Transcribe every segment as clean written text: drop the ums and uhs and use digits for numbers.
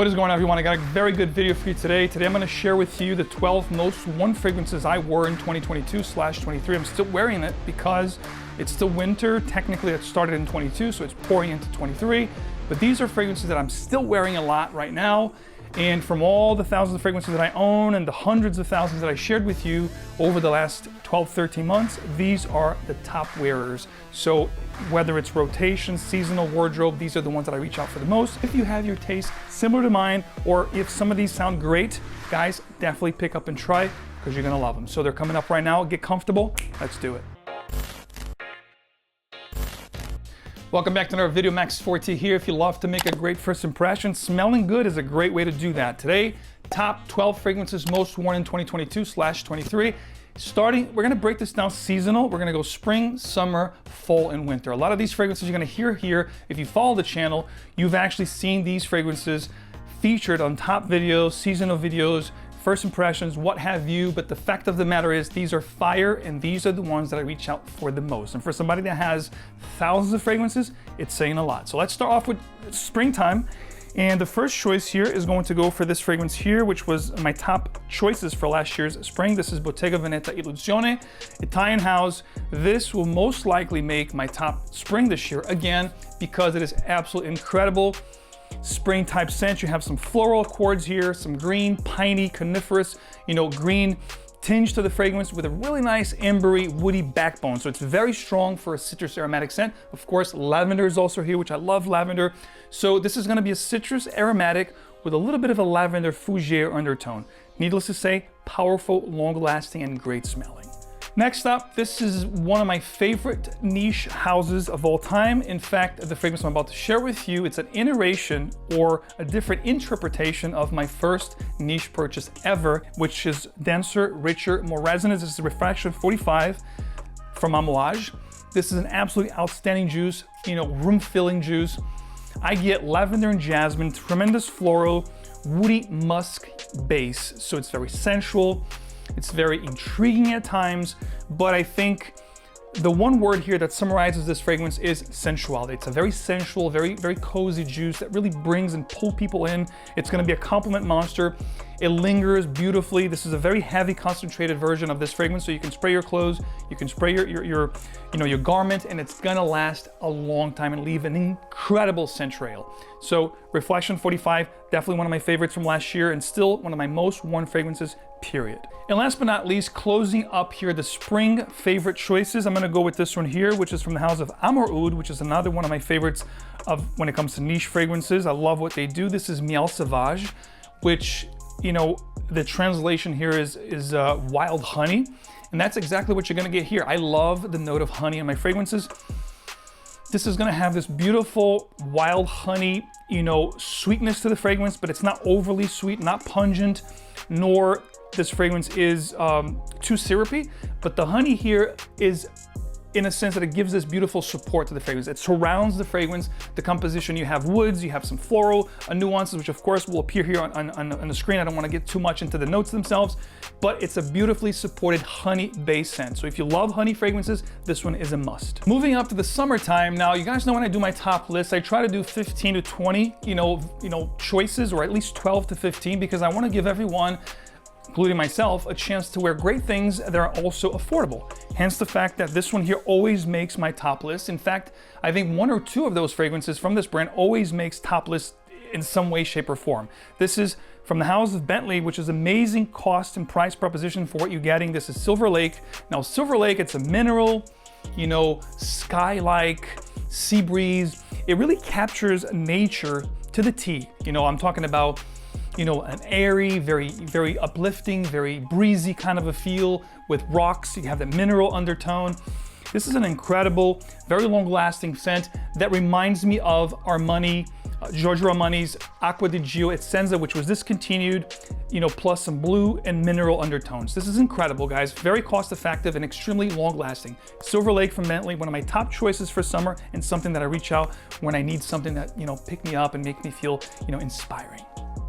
What is going on, everyone? I got a very good video for you today. Today I'm going to share with you the 12 most worn fragrances I wore in 2022/23. I'm still wearing it because it's still winter. Technically it started in 22, so it's pouring into 23. But these are fragrances that I'm still wearing a lot right now. And from all the thousands of fragrances that I own and the hundreds of thousands that I shared with you over the last 12-13 months, these are the top wearers. So whether it's rotation, seasonal, wardrobe, these are the ones that I reach out for the most. If you have your taste similar to mine, or if some of these sound great, guys, definitely pick up and try because you're gonna love them. So they're coming up right now. Get comfortable. Let's do it. Welcome back to another video. 𝗏𝗡 here. If you love to make a great first impression, smelling good is a great way to do that. Today, top 12 fragrances most worn in 2022/23. Starting, we're gonna break this down seasonal. We're gonna go spring, summer, fall, and winter. A lot of these fragrances you're gonna hear here. If you follow the channel, you've actually seen these fragrances featured on top videos, seasonal videos, first impressions, what have you, but the fact of the matter is these are fire and these are the ones that I reach out for the most. And for somebody that has thousands of fragrances, it's saying a lot. So let's start off with springtime. And the first choice here is going to go for this fragrance here, which was my top choices for last year's spring. This is Bottega Veneta Illusione, Italian house. This will most likely make my top spring this year, again, because it is absolutely incredible. Spring type scent. You have some floral accords here, some green, piney, coniferous, green tinge to the fragrance with a really nice ambery, woody backbone. So it's very strong for a citrus aromatic scent. Of course, lavender is also here, which I love lavender. So this is gonna be a citrus aromatic with a little bit of a lavender fougere undertone. Needless to say, powerful, long lasting, and great smelling. Next up, this is one of my favorite niche houses of all time. In fact, the fragrance I'm about to share with you, it's an iteration or a different interpretation of my first niche purchase ever, which is denser, richer, more resonant. This is a Reflection 45 from Amouage. This is an absolutely outstanding juice, room-filling juice. I get lavender and jasmine, tremendous floral, woody musk base. So it's very sensual. It's very intriguing at times, but I think the one word here that summarizes this fragrance is sensuality. It's a very sensual, very cozy juice that really brings and pulls people in. It's gonna be a compliment monster. It lingers beautifully. This is a very heavy concentrated version of this fragrance, so you can spray your clothes, you can spray your garment, and it's gonna last a long time and leave an incredible scent trail. So Reflection 45, definitely one of my favorites from last year and still one of my most worn fragrances, period. And last but not least, closing up here, the spring favorite choices. I'm gonna go with this one here, which is from the house of Amouage, which is another one of my favorites when it comes to niche fragrances. I love what they do. This is Miel Savage, which, the translation here is wild honey. And that's exactly what you're gonna get here. I love the note of honey in my fragrances. This is gonna have this beautiful wild honey, sweetness to the fragrance, but it's not overly sweet, not pungent, nor this fragrance is too syrupy, but the honey here is in a sense that it gives this beautiful support to the fragrance. It surrounds the fragrance, the composition. You have woods, you have some floral nuances, which of course will appear here on the screen. I don't want to get too much into the notes themselves, but it's a beautifully supported honey-based scent. So if you love honey fragrances, this one is a must. Moving up to the summertime. Now, you guys know when I do my top list, I try to do 15 to 20, choices, or at least 12 to 15, because I want to give everyone, including myself, a chance to wear great things that are also affordable. Hence the fact that this one here always makes my top list. In fact, I think one or two of those fragrances from this brand always makes top list in some way, shape, or form. This is from the house of Bentley, which is amazing cost and price proposition for what you're getting. This is Silver Lake. Now, Silver Lake, it's a mineral, sky-like, sea breeze. It really captures nature to the T. I'm talking about an airy, very uplifting, very breezy kind of a feel with rocks. You have that mineral undertone. This is an incredible, very long-lasting scent that reminds me of Giorgio Armani's Acqua di Gio Essenza, which was discontinued, plus some blue and mineral undertones. This is incredible, guys. Very cost-effective and extremely long-lasting. Silver Lake from Bentley, one of my top choices for summer, and something that I reach out when I need something that, pick me up and make me feel, inspiring.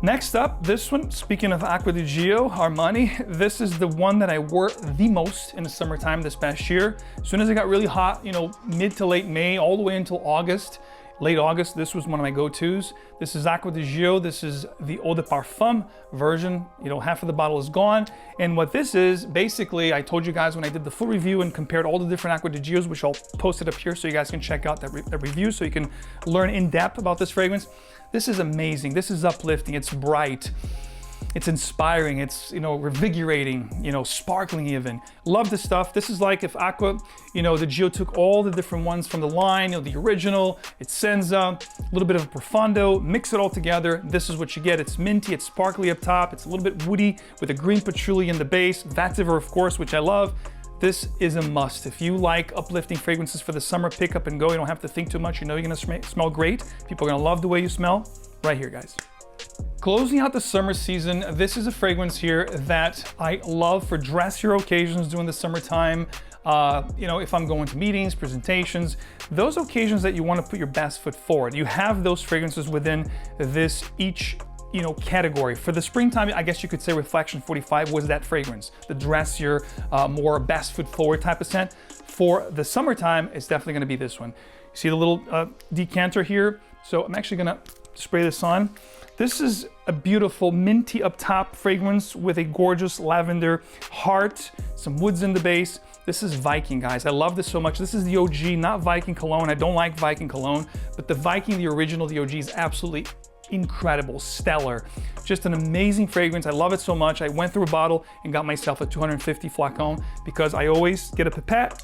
Next up, this one, speaking of Acqua di Gio Armani, this is the one that I wore the most in the summertime this past year. As soon as it got really hot, mid to late May, all the way until August, late August, this was one of my go-tos. This is 𝗥𝗿𝗄𝗄. This is the 𝗕𝗘𝗙𝗏 version. You know, half of the bottle is gone. And what this is, basically, I told you guys when I did the full review and compared all the different 𝗥𝗿𝗄𝗄s, which I'll post it up here so you guys can check out that review so you can learn in depth about this fragrance. This is amazing. This is uplifting. It's bright. It's inspiring, it's, you know, revigorating, you know, sparkling even. Love this stuff. This is like if 𝗥𝗿𝗄𝗄 took all the different ones from the line, you know, the original, it's 𝗔𝗔, a little bit of a Profondo, mix it all together. This is what you get. It's minty, it's sparkly up top, it's a little bit woody with a green patchouli in the base, 𝗿𝗡𝗏, of course, which I love. This is a must. If you like uplifting fragrances for the summer, pick up and go. You don't have to think too much. You know you're gonna smell great. People are gonna love the way you smell. Right here, guys. Closing out the summer season, this is a fragrance here that I love for dressier occasions during the summertime. You know, if I'm going to meetings, presentations, those occasions that you want to put your best foot forward. You have those fragrances within this each, you know, category. For the springtime, I guess you could say Reflection 45 was that fragrance, the dressier, more best foot forward type of scent. For the summertime, it's definitely going to be this one. You see the little decanter here? So I'm actually going to spray this on. This is a beautiful minty up top fragrance with a gorgeous lavender heart, some woods in the base. This is Viking, guys. I love this so much. This is the OG, not Viking cologne. I don't like Viking cologne, but the Viking, the original, the OG is absolutely incredible, stellar. Just an amazing fragrance. I love it so much. I went through a bottle and got myself a 250 flacon because I always get a pipette,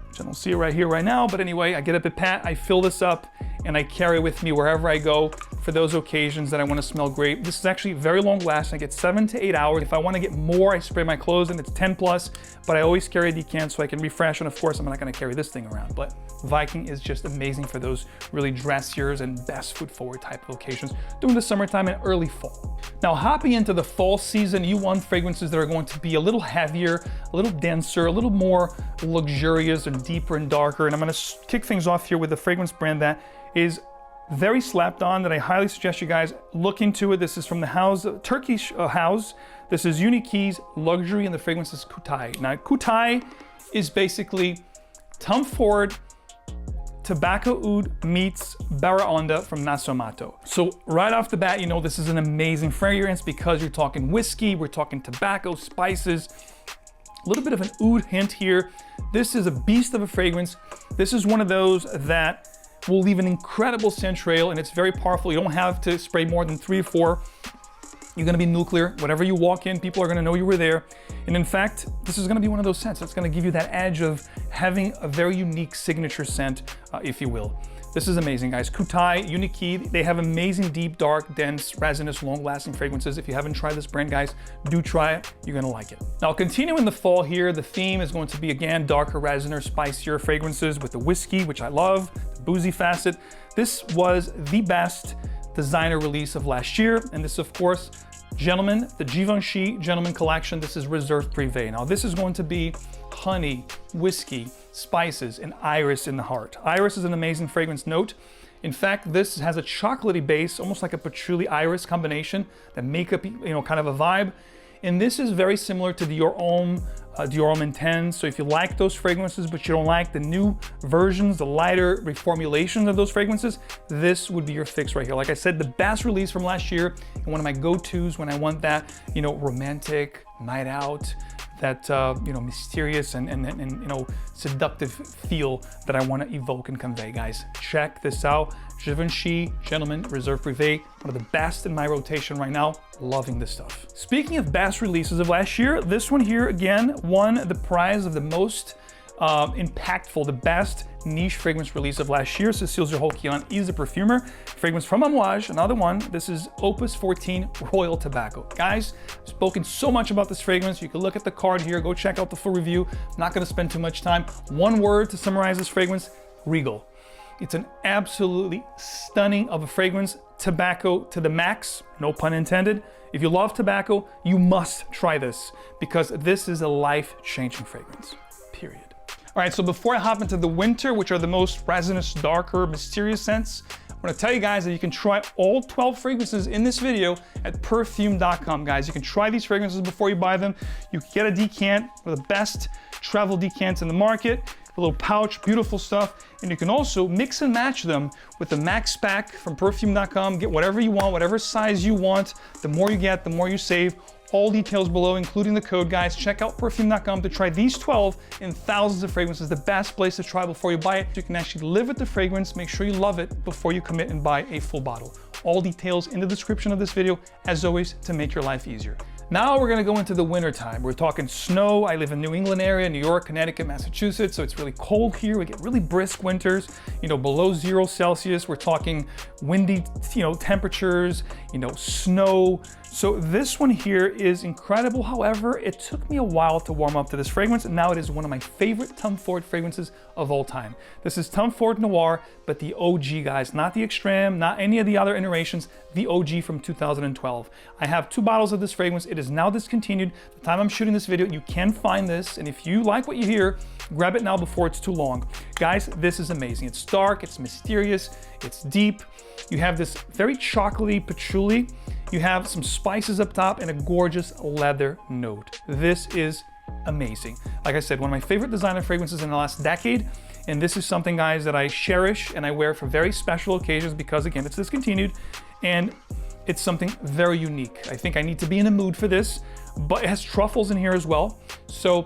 which I don't see it right here right now, but anyway, I get a pipette, I fill this up, and I carry it with me wherever I go for those occasions that I want to smell great. This is actually very long lasting. I get 7 to 8 hours. If I want to get more, I spray my clothes and it's 10 plus, but I always carry a decant so I can refresh. And of course, I'm not going to carry this thing around, but Viking is just amazing for those really dressier and best foot forward type of occasions during the summertime and early fall. Now, hopping into the fall season, you want fragrances that are going to be a little heavier, a little denser, a little more luxurious and deeper and darker. And I'm going to kick things off here with a fragrance brand that is very slapped on that I highly suggest you guys look into it. This is from the Turkish house. This is 𝗏𝗏𝗏𝗏 Luxury and the fragrance is 𝗏𝗏𝗏𝗏. Now 𝗏𝗏𝗏𝗏 is basically Tom Ford Tobacco Oud meets Barraonda from Nasomatto. So right off the bat, you know this is an amazing fragrance because you're talking whiskey, we're talking tobacco, spices, a little bit of an oud hint here. This is a beast of a fragrance. This is one of those that will leave an incredible scent trail and it's very powerful. You don't have to spray more than 3 or 4. You're gonna be nuclear. Whatever you walk in, people are gonna know you were there. And in fact, this is gonna be one of those scents that's gonna give you that edge of having a very unique signature scent, if you will. This is amazing, guys. 𝗏𝗏𝗏𝗏, 𝗏𝗏𝗏𝗏, they have amazing, deep, dark, dense, resinous, long-lasting fragrances. If you haven't tried this brand, guys, do try it. You're gonna like it. Now, continue in the fall here, the theme is going to be, again, darker, resiner, spicier fragrances with the whiskey, which I love, the boozy facet. This was the best designer release of last year, and this, of course, gentlemen, the Givenchy Gentleman Collection. This is Reserve Privé. Now, this is going to be honey, whiskey, spices, and iris in the heart. Iris is an amazing fragrance note. In fact, this has a chocolatey base, almost like a patchouli iris combination that make up, you know, kind of a vibe. And this is very similar to the Dior Homme Intense. So if you like those fragrances, but you don't like the new versions, the lighter reformulations of those fragrances, this would be your fix right here. Like I said, the best release from last year and one of my go-tos when I want that, you know, romantic night out, that you know, mysterious and you know, seductive feel that I want to evoke and convey. Guys, check this out. Givenchy Gentleman Reserve Privé, one of the best in my rotation right now. Loving this stuff. Speaking of best releases of last year, this one here again won the prize of the most impactful, the best niche fragrance release of last year. Cécile Zerholkian is a perfumer. Fragrance from Amouage, another one. This is Opus 14 Royal Tobacco. Guys, I've spoken so much about this fragrance. You can look at the card here, go check out the full review. I'm not gonna spend too much time. One word to summarize this fragrance, regal. It's an absolutely stunning of a fragrance, tobacco to the max, no pun intended. If you love tobacco, you must try this because this is a life-changing fragrance, period. All right, so before I hop into the winter, which are the most resinous, darker, mysterious scents, I want to tell you guys that you can try all 12 fragrances in this video at perfume.com, guys. You can try these fragrances before you buy them. You can get a decant, one of the best travel decants in the market. a little pouch, beautiful stuff. And you can also mix and match them with the MAXPACK from Perfume.com. Get whatever you want, whatever size you want. The more you get, the more you save. All details below, including the code, guys. Check out Perfume.com to try these 12 in thousands of fragrances. The best place to try before you buy it. You can actually live with the fragrance, make sure you love it before you commit and buy a full bottle. All details in the description of this video, as always, to make your life easier. Now we're gonna go into the winter time. We're talking snow. I live in New England area, New York, Connecticut, Massachusetts, so it's really cold here. We get really brisk winters, below 0 Celsius. We're talking windy, temperatures, snow. So this one here is incredible. However, it took me a while to warm up to this fragrance, and now it is one of my favorite 𝗕𝗏𝗏𝗏 fragrances of all time. This is 𝗕𝗏𝗏𝗏 Noir, but the OG, guys, not the Extreme, not any of the other iterations, the OG from 2012. I have 2 bottles of this fragrance. It is now discontinued. The time I'm shooting this video, you can find this, and if you like what you hear, grab it now before it's too long. Guys, this is amazing. It's dark, it's mysterious, it's deep. You have this very chocolatey patchouli. You have some spices up top and a gorgeous leather note. This is amazing. Like I said, one of my favorite designer fragrances in the last decade. And this is something, guys, that I cherish and I wear for very special occasions because, again, it's discontinued and it's something very unique. I think I need to be in a mood for this, but it has truffles in here as well. So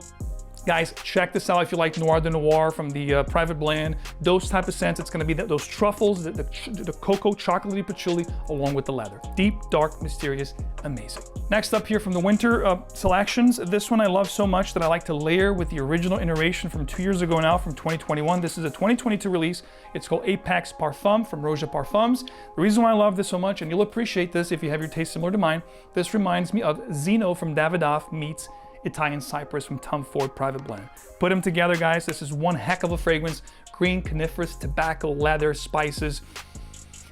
guys, check this out if you like Noir de Noir from the Private Blend. Those type of scents, it's gonna be those truffles, the cocoa chocolatey patchouli, along with the leather. Deep, dark, mysterious, amazing. Next up here from the winter selections, this one I love so much that I like to layer with the original iteration from 2 years ago now, from 2021. This is a 2022 release. It's called Apex Parfum from 𝗏𝗏𝗏𝗏s. The reason why I love this so much, and you'll appreciate this if you have your taste similar to mine, this reminds me of Zeno from 𝗏𝗏𝗏 meets Italian Cypress from 𝗕𝗏𝗏𝗏 Private Blend. Put them together, guys. This is one heck of a fragrance. Green, coniferous, tobacco, leather, spices.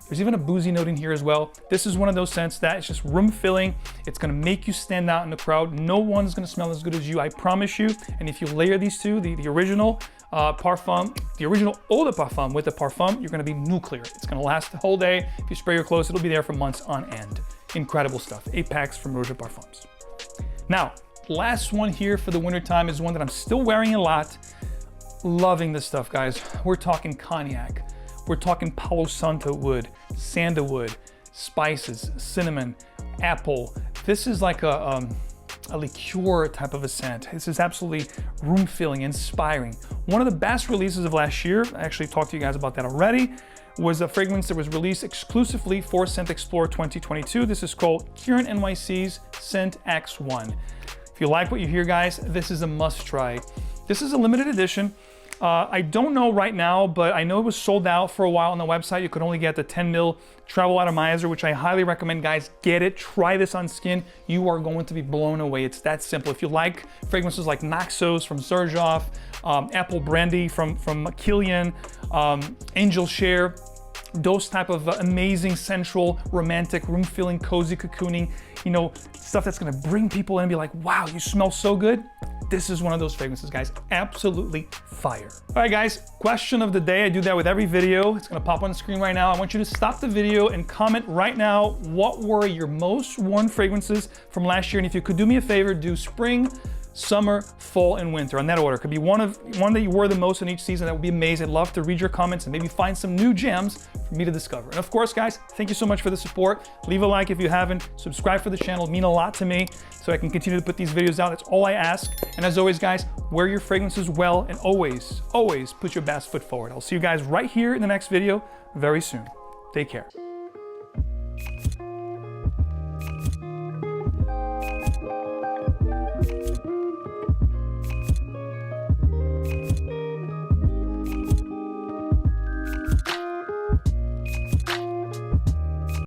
There's even a boozy note in here as well. This is one of those scents that it's just room filling. It's gonna make you stand out in the crowd. No one's gonna smell as good as you, I promise you. And if you layer these two, the original Parfum, the original Eau de Parfum with the Parfum, you're gonna be nuclear. It's gonna last the whole day. If you spray your clothes, it'll be there for months on end. Incredible stuff. Apex from 𝗏𝗏𝗏𝗏s. Now, last one here for the winter time is one that I'm still wearing a lot. Loving this stuff, guys. We're talking cognac. We're talking Palo Santo wood, sandalwood, spices, cinnamon, apple. This is like a liqueur type of a scent. This is absolutely room-filling, inspiring. One of the best releases of last year, I actually talked to you guys about that already, was a fragrance that was released exclusively for Scent Explorer 2022. This is called Kieran NYC's Scent X1. If you like what you hear, guys, this is a must try. This is a limited edition. I don't know right now, but I know it was sold out for a while on the website. You could only get the 10 ml Travel Atomizer, which I highly recommend, guys. Get it, try this on skin. You are going to be blown away. It's that simple. If you like fragrances like Naxos from 𝗏𝗏𝗏, Apple Brandy from Kilian, Angel Share, those type of amazing, sensual, romantic, room-filling, cozy, cocooning, stuff that's gonna bring people in and be like, wow, you smell so good. This is one of those fragrances, guys. Absolutely fire. All right, guys, question of the day. I do that with every video. It's gonna pop on the screen right now. I want you to stop the video and comment right now, what were your most worn fragrances from last year? And if you could do me a favor, do spring, summer, fall, and winter on that order. It could be one that you wore the most in each season. That would be amazing. I'd love to read your comments and maybe find some new gems for me to discover. And of course, guys, thank you so much for the support. Leave a like if you haven't. Subscribe for the channel. It'd mean a lot to me so I can continue to put these videos out. That's all I ask. And as always, guys, wear your fragrances well and always, always put your best foot forward. I'll see you guys right here in the next video very soon. Take care.